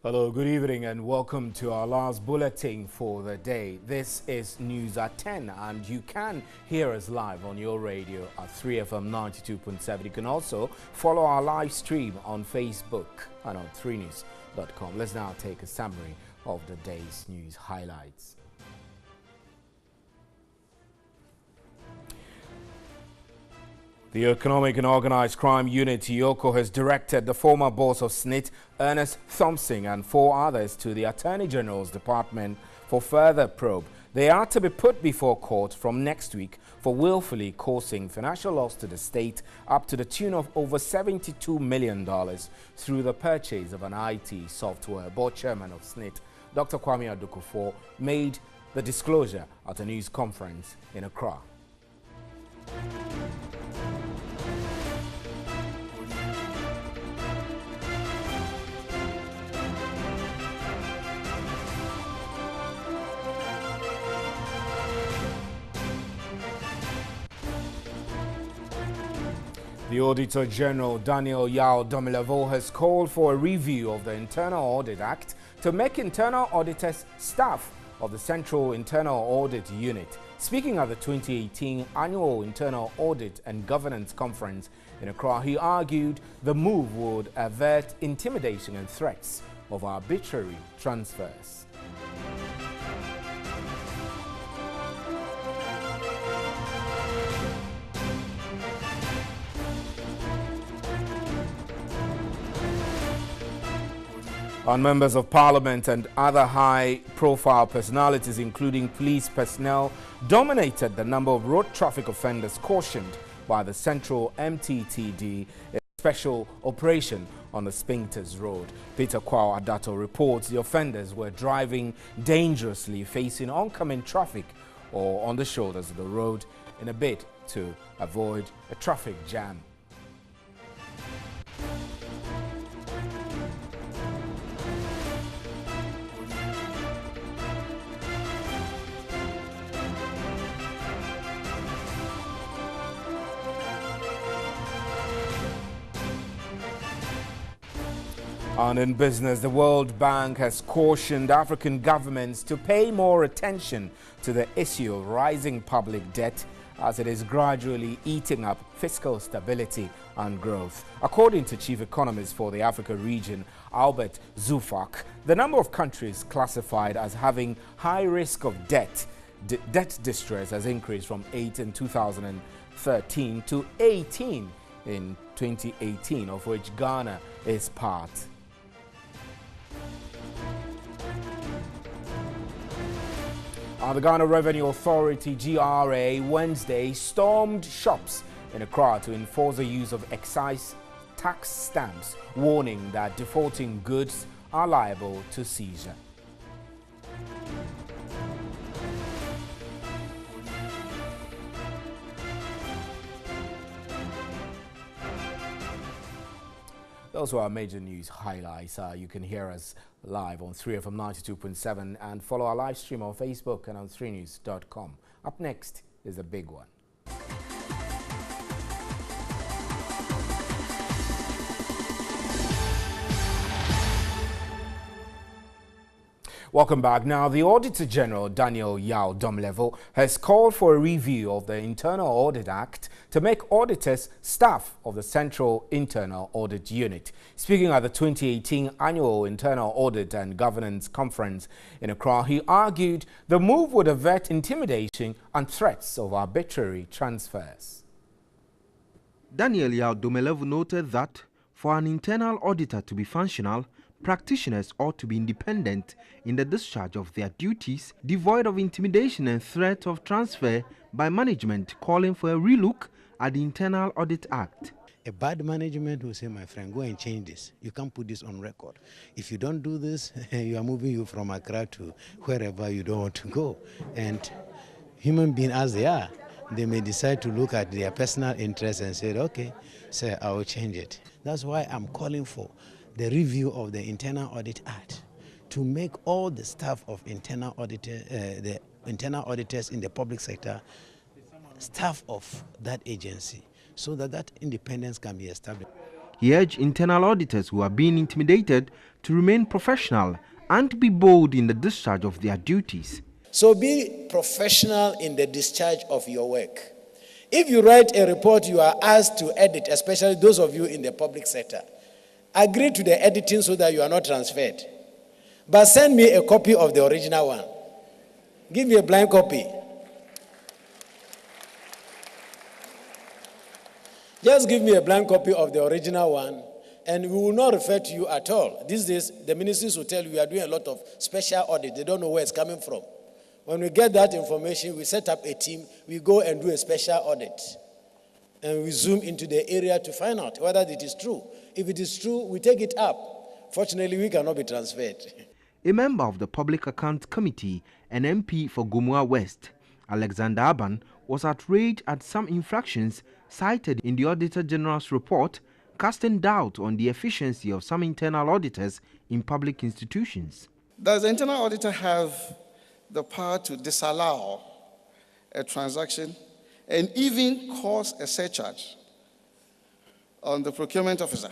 Hello, good evening and welcome to our last bulletin for the day. This is News at 10 and you can hear us live on your radio at 3FM 92.7. You can also follow our live stream on Facebook and on 3news.com. Let's now take a summary of the day's news highlights. The Economic and Organized Crime Unit, EOCO, has directed the former boss of SNIT, Ernest Thompson, and 4 others to the Attorney General's Department for further probe. They are to be put before court from next week for willfully causing financial loss to the state up to the tune of over $72 million through the purchase of an IT software. Board Chairman of SNIT, Dr. Kwame Adokufo, made the disclosure at a news conference in Accra. The Auditor General, Daniel Yao Domilevo, has called for a review of the Internal Audit Act to make internal auditors staff of the Central Internal Audit Unit. Speaking at the 2018 Annual Internal Audit and Governance Conference in Accra, he argued the move would avert intimidation and threats of arbitrary transfers. And members of parliament and other high-profile personalities, including police personnel, dominated the number of road traffic offenders cautioned by the Central MTTD in a special operation on the Spinkters Road. Peter Kwao Adato reports the offenders were driving dangerously, facing oncoming traffic or on the shoulders of the road in a bid to avoid a traffic jam. And in business, the World Bank has cautioned African governments to pay more attention to the issue of rising public debt as it is gradually eating up fiscal stability and growth. According to Chief Economist for the Africa region, Albert Zufak, the number of countries classified as having high risk of debt distress has increased from 8 in 2013 to 18 in 2018, of which Ghana is part. The Ghana Revenue Authority, GRA, Wednesday stormed shops in Accra to enforce the use of excise tax stamps, warning that defaulting goods are liable to seizure. Those were our major news highlights. You can hear us live on 3FM 92.7 and follow our live stream on Facebook and on 3news.com. Up next is a big one. Welcome back. Now, the Auditor General, Daniel Yao Domilevo, has called for a review of the Internal Audit Act to make auditors staff of the Central Internal Audit Unit. Speaking at the 2018 Annual Internal Audit and Governance Conference in Accra, he argued the move would avert intimidation and threats of arbitrary transfers. Daniel Yao Domilevo noted that for an internal auditor to be functional, practitioners ought to be independent in the discharge of their duties, devoid of intimidation and threat of transfer by management, calling for a relook at the Internal Audit Act. A bad management will say, my friend, go and change this. You can't put this on record. If you don't do this, you are moving you from Accra to wherever you don't want to go. And human beings as they are, they may decide to look at their personal interests and say, okay, sir, I will change it. That's why I'm calling for the review of the Internal Audit Act to make all the staff of internal the internal auditors in the public sector staff of that agency, so that that independence can be established. He urged internal auditors who are being intimidated to remain professional and be bold in the discharge of their duties. So be professional in the discharge of your work. If you write a report you are asked to edit, especially those of you in the public sector, agree to the editing so that you are not transferred. But send me a copy of the original one. Give me a blank copy. Just give me a blank copy of the original one, and we will not refer to you at all. These days, the ministries will tell you we are doing a lot of special audit. They don't know where it's coming from. When we get that information, we set up a team, we go and do a special audit. And we zoom into the area to find out whether it is true. If it is true, we take it up. Fortunately, we cannot be transferred. A member of the Public Account Committee and MP for Gomua West, Alexander Aban, was outraged at some infractions cited in the Auditor General's report, casting doubt on the efficiency of some internal auditors in public institutions. Does the internal auditor have the power to disallow a transaction and even cause a surcharge on the procurement officer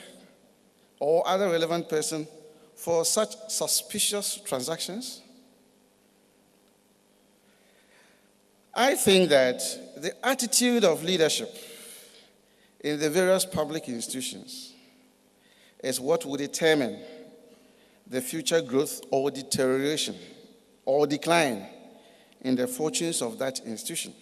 or other relevant person for such suspicious transactions? I think that the attitude of leadership in the various public institutions is what will determine the future growth or deterioration or decline in the fortunes of that institution.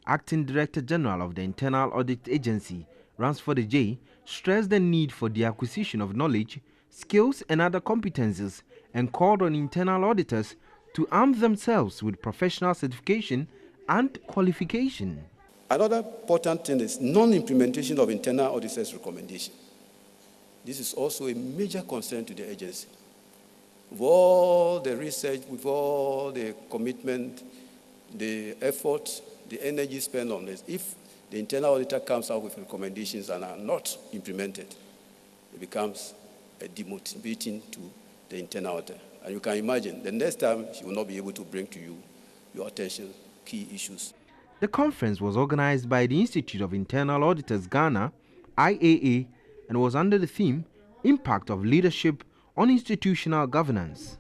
Acting Director General of the Internal Audit Agency, Ransford J., stressed the need for the acquisition of knowledge, skills and other competences and called on internal auditors to arm themselves with professional certification and qualification. Another important thing is non-implementation of internal auditors' recommendation. This is also a major concern to the agency. With all the research, with all the commitment, the effort, the energy spent on this, if the internal auditor comes out with recommendations and are not implemented, it becomes a demotivating to the internal auditor. And you can imagine, the next time she will not be able to bring to you your attention key issues. The conference was organized by the Institute of Internal Auditors Ghana, IAA, and was under the theme, Impact of Leadership on Institutional Governance.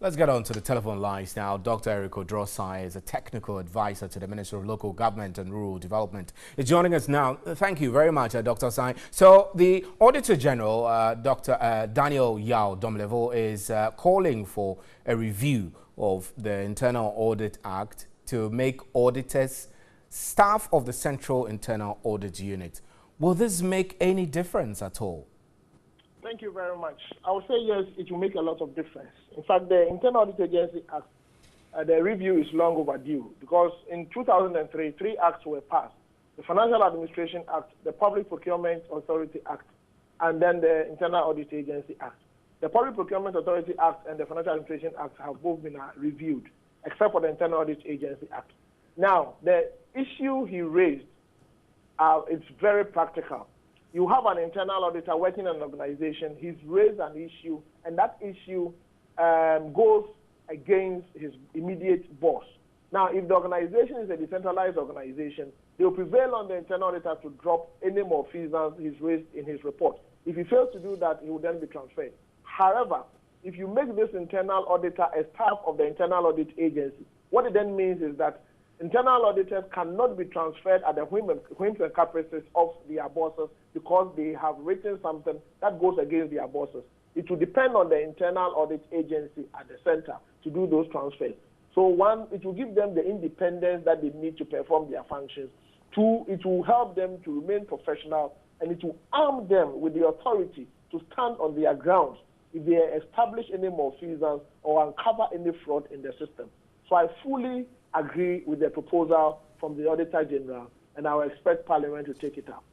Let's get on to the telephone lines now. Dr. Eric Odrosai is a technical advisor to the Minister of Local Government and Rural Development. Is joining us now. Thank you very much, Dr. Sai. So the Auditor General, Dr. Daniel Yao Domlevo, is calling for a review of the Internal Audit Act to make auditors staff of the Central Internal Audit Unit. Will this make any difference at all? Thank you very much. I would say yes, it will make a lot of difference. In fact, the Internal Audit Agency Act, the review is long overdue because in 2003, 3 acts were passed. The Financial Administration Act, the Public Procurement Authority Act, and then the Internal Audit Agency Act. The Public Procurement Authority Act and the Financial Administration Act have both been reviewed, except for the Internal Audit Agency Act. Now, the issue he raised, it's very practical. You have an internal auditor working in an organization, he's raised an issue, and that issue goes against his immediate boss. Now, if the organization is a decentralized organization, they will prevail on the internal auditor to drop any more fees than he's raised in his report. If he fails to do that, he will then be transferred. However, if you make this internal auditor a staff of the internal audit agency, what it then means is that internal auditors cannot be transferred at the whims and caprices of their bosses because they have written something that goes against their bosses. It will depend on the internal audit agency at the center to do those transfers. So one, it will give them the independence that they need to perform their functions. Two, it will help them to remain professional, and it will arm them with the authority to stand on their grounds if they establish any malfeasance or uncover any fraud in the system. So I fully agree with the proposal from the Auditor General, and I will expect Parliament to take it up.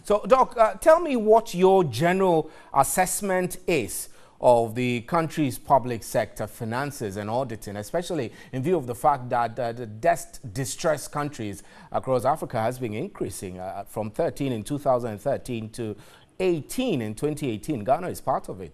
So, Doc, tell me what your general assessment is of the country's public sector finances and auditing, especially in view of the fact that the distressed countries across Africa has been increasing from 13 in 2013 to 18 in 2018. Ghana is part of it.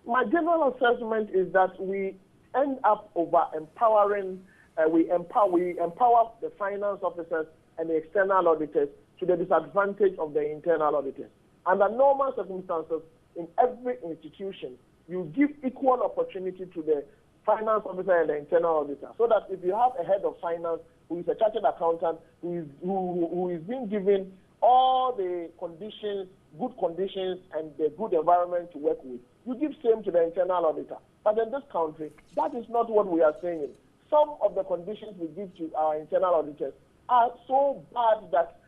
My general assessment is that we end up over empowering, we empower the finance officers and the external auditors to the disadvantage of the internal auditors. Under normal circumstances, in every institution, you give equal opportunity to the finance officer and the internal auditor, so that if you have a head of finance who is a chartered accountant who is being given all the conditions, good conditions, and the good environment to work with, you give same to the internal auditor. But in this country, that is not what we are saying. Some of the conditions we give to our internal auditors are so bad that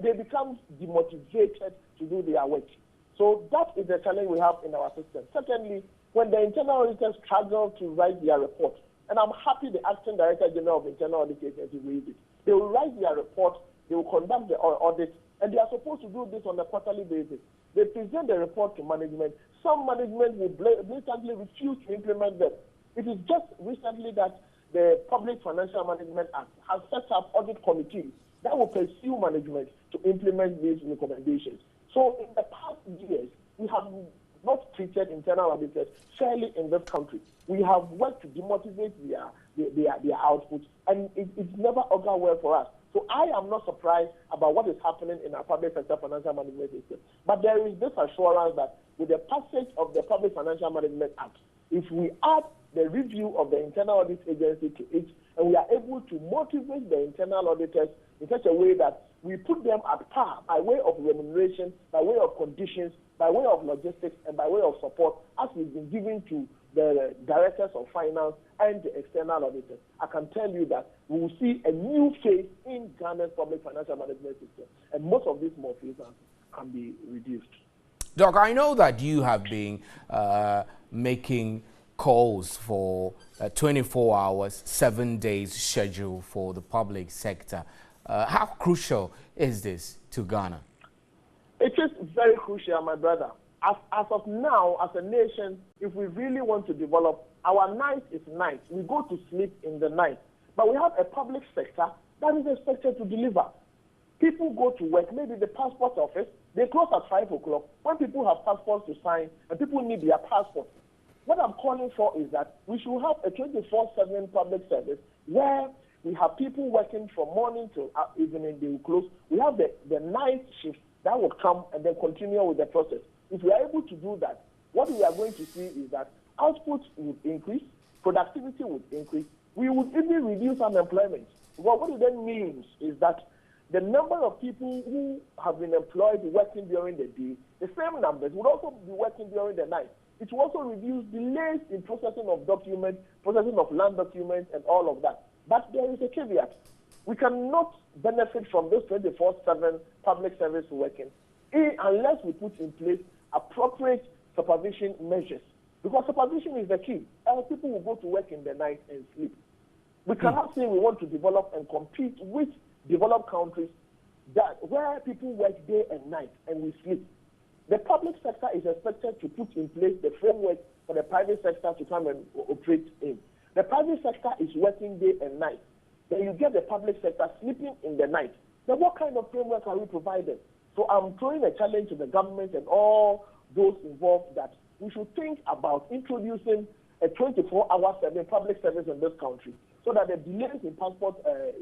they become demotivated to do their work. So that is the challenge we have in our system. Secondly, when the internal auditors struggle to write their report, and I'm happy the Acting Director General of Internal Audit Agency raised it, they will write their report, they will conduct the audit, and they are supposed to do this on a quarterly basis. They present the report to management. Some management will blatantly refuse to implement them. It is just recently that the Public Financial Management Act has set up audit committees that will pursue management to implement these recommendations. So in the past years, we have not treated internal auditors fairly in this country. We have worked to demotivate their output, and it's never augured well for us. So I am not surprised about what is happening in our public sector financial management system. But there is this assurance that with the passage of the Public Financial Management Act, if we add the review of the Internal Audit Agency to it, and we are able to motivate the internal auditors in such a way that we put them at par by way of remuneration, by way of conditions, by way of logistics, and by way of support, as we've been giving to the directors of finance and the external auditors, I can tell you that we will see a new phase in Ghana's public financial management system, and most of these malfeasance can be reduced. Doc, I know that you have been making calls for 24 hours, 7 days schedule for the public sector. How crucial is this to Ghana? It is very crucial, my brother. As of now, as a nation, if we really want to develop, our night is night. We go to sleep in the night. But we have a public sector that is expected to deliver. People go to work, maybe the passport office, they close at 5 o'clock. When people have passports to sign and people need their passports, what I'm calling for is that we should have a 24/7 public service where we have people working from morning till evening, they will close. We have the night shift that will come and then continue with the process. If we are able to do that, what we are going to see is that output would increase, productivity would increase, we would even reduce unemployment. Well, what it then means is that the number of people who have been employed working during the day, the same numbers would also be working during the night. It will also reduce delays in processing of documents, processing of land documents, and all of that. But there is a caveat. We cannot benefit from this 24/7 public service working unless we put in place appropriate supervision measures. Because supervision is the key. People will go to work in the night and sleep. We cannot say we want to develop and compete with developed countries where people work day and night and we sleep. The public sector is expected to put in place the framework for the private sector to come and operate in. The private sector is working day and night. Then you get the public sector sleeping in the night. Then what kind of framework are we providing? So I'm throwing a challenge to the government and all those involved that we should think about introducing a 24-hour public service in this country so that the delays in passport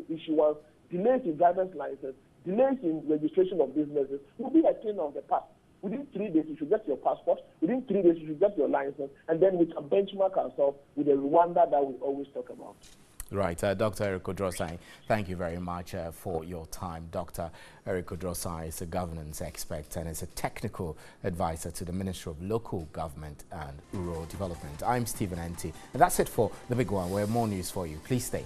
issuance, delays in driver's license, delays in registration of businesses will be a thing of the past. Within 3 days, you should get your passport. Within 3 days, you should get your license. And then we can benchmark ourselves with the Rwanda that we always talk about. Right. Dr. Eric Odrosai, thank you very much for your time. Dr. Eric Odrosai is a governance expert and is a technical advisor to the Ministry of Local Government and Rural Development. I'm Stephen Enti. And that's it for The Big One. We have more news for you. Please stay.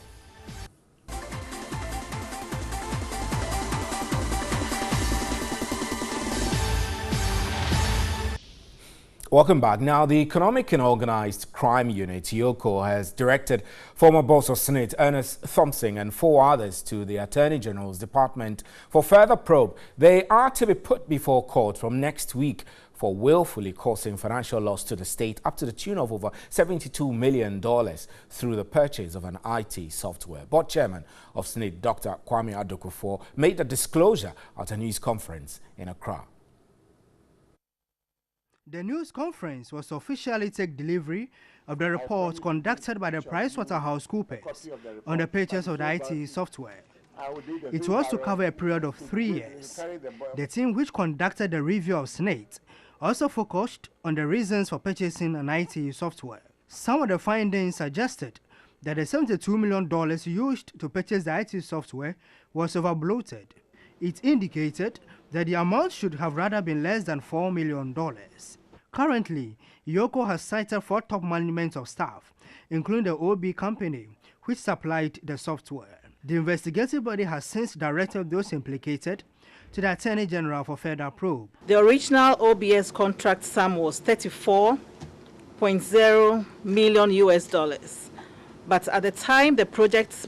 Welcome back. Now, the Economic and Organized Crime Unit, EOCO, has directed former boss of Senate Ernest Thompson and 4 others to the Attorney General's Department for further probe. They are to be put before court from next week for willfully causing financial loss to the state up to the tune of over $72 million through the purchase of an IT software. Board Chairman of Senate, Dr. Kwame Adokufo, made the disclosure at a news conference in Accra. The news conference was to officially take delivery of the report conducted by the PricewaterhouseCoopers on the purchase of the IT software. It was to cover a period of 3 years. The team which conducted the review of SNIT also focused on the reasons for purchasing an IT software. Some of the findings suggested that the $72 million used to purchase the IT software was overbloated. It indicated that the amount should have rather been less than $4 million. Currently, Yoko has cited 4 top management of staff, including the OB company, which supplied the software. The investigative body has since directed those implicated to the Attorney General for further probe. The original OBS contract sum was $34.0 million, but at the time the project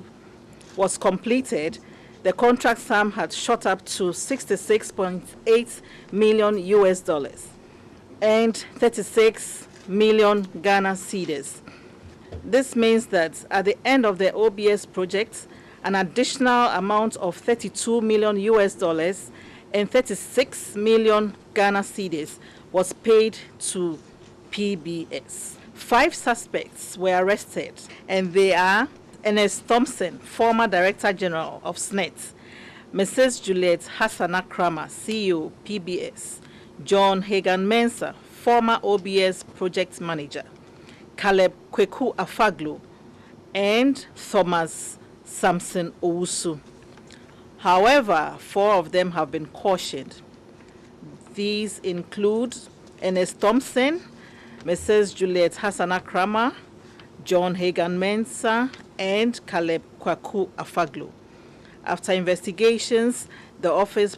was completed, the contract sum had shot up to $66.8 million and 36 million Ghana cedis. This means that at the end of the OBS project, an additional amount of $32 million and 36 million Ghana cedis was paid to PBS. 5 suspects were arrested, and they are Ernest Thompson, former Director General of SNIT, Mrs. Juliet Hassana-Kramer, CEO, PBS, John Hagan-Mensah, former OBS Project Manager, Caleb Kweku Afaglu, and Thomas Samson Owusu. However, 4 of them have been cautioned. These include Ernest Thompson, Mrs. Juliet Hassana-Kramer, John Hagan-Mensah, and Caleb Kweku Afaglu. After investigations, the office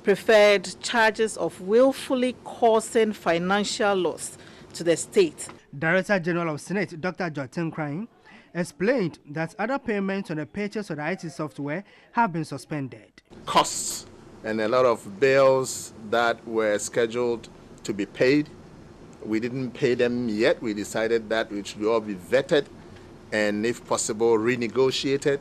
preferred charges of willfully causing financial loss to the state. Director General of SNIT, Dr. George Tinkrine, explained that other payments on the purchase of the IT software have been suspended. Costs and a lot of bills that were scheduled to be paid, we didn't pay them yet. We decided that it should all be vetted and, if possible, renegotiated,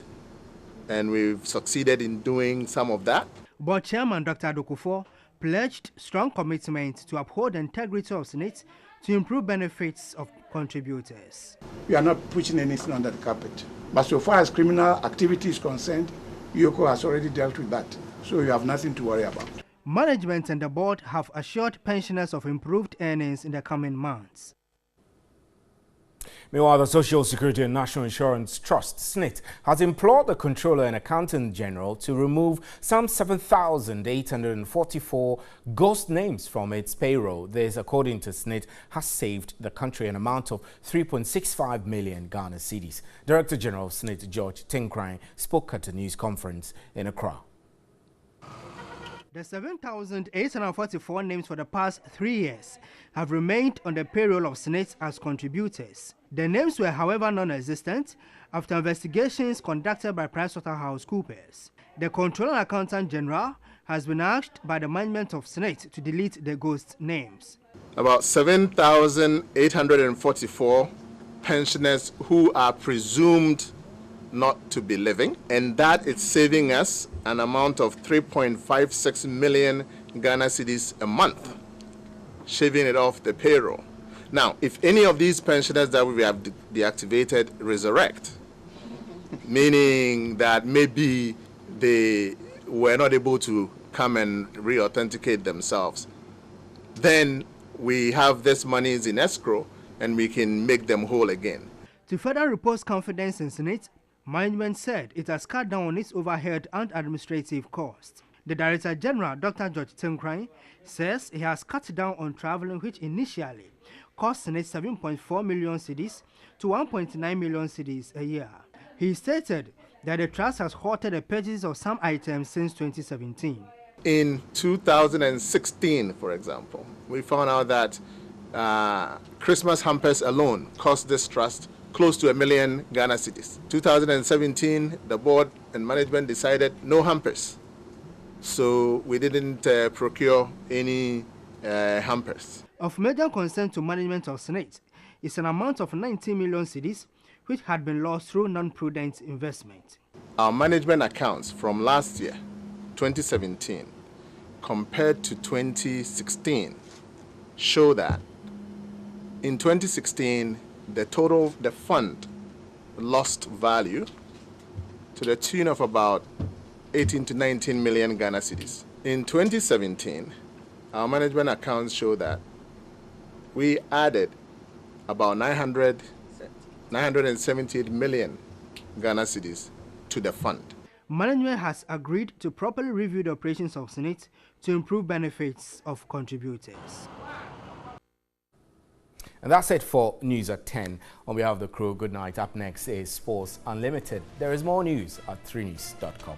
and we've succeeded in doing some of that. Board Chairman Dr. Dokufo pledged strong commitment to uphold the integrity of SNIT to improve benefits of contributors. We are not pushing anything under the carpet. But so far as criminal activity is concerned, Yoko has already dealt with that. So you have nothing to worry about. Management and the board have assured pensioners of improved earnings in the coming months. Meanwhile, the Social Security and National Insurance Trust, SNIT, has implored the Controller and Accountant General to remove some 7,844 ghost names from its payroll. This, according to SNIT, has saved the country an amount of 3.65 million Ghana cedis. Director General of SNIT, George Tinkrine, spoke at a news conference in Accra. The 7,844 names for the past 3 years have remained on the payroll of SNIT as contributors. The names were, however, non-existent after investigations conducted by PricewaterhouseCoopers. The Controller and Accountant General has been asked by the management of SNIT to delete the ghost names. About 7,844 pensioners who are presumed not to be living, and that is saving us an amount of 3.56 million Ghana cedis a month, shaving it off the payroll. Now, if any of these pensioners that we have deactivated resurrect, meaning that maybe they were not able to come and re-authenticate themselves, then we have this monies in escrow and we can make them whole again. To further repose confidence in SNIT, management said it has cut down on its overhead and administrative costs. The Director General, Dr. George Tinkrine, says he has cut down on traveling, which initially cost SNIT 7.4 million cedis to 1.9 million cedis a year. He stated that the trust has halted the purchase of some items since 2017. In 2016, for example, we found out that Christmas hampers alone cost this trust close to 1 million Ghana cedis. 2017, the board and management decided no hampers. So we didn't procure any hampers. Of major concern to management of SNIT is an amount of 19 million cedis which had been lost through non-prudent investment. Our management accounts from last year, 2017, compared to 2016, show that in 2016, the fund lost value to the tune of about 18 to 19 million Ghana cedis. In 2017, our management accounts show that we added about 978 million Ghana cedis to the fund. Management has agreed to properly review the operations of Senate to improve benefits of contributors. And that's it for News at 10. On behalf of the crew, good night. Up next is Sports Unlimited. There is more news at 3news.com.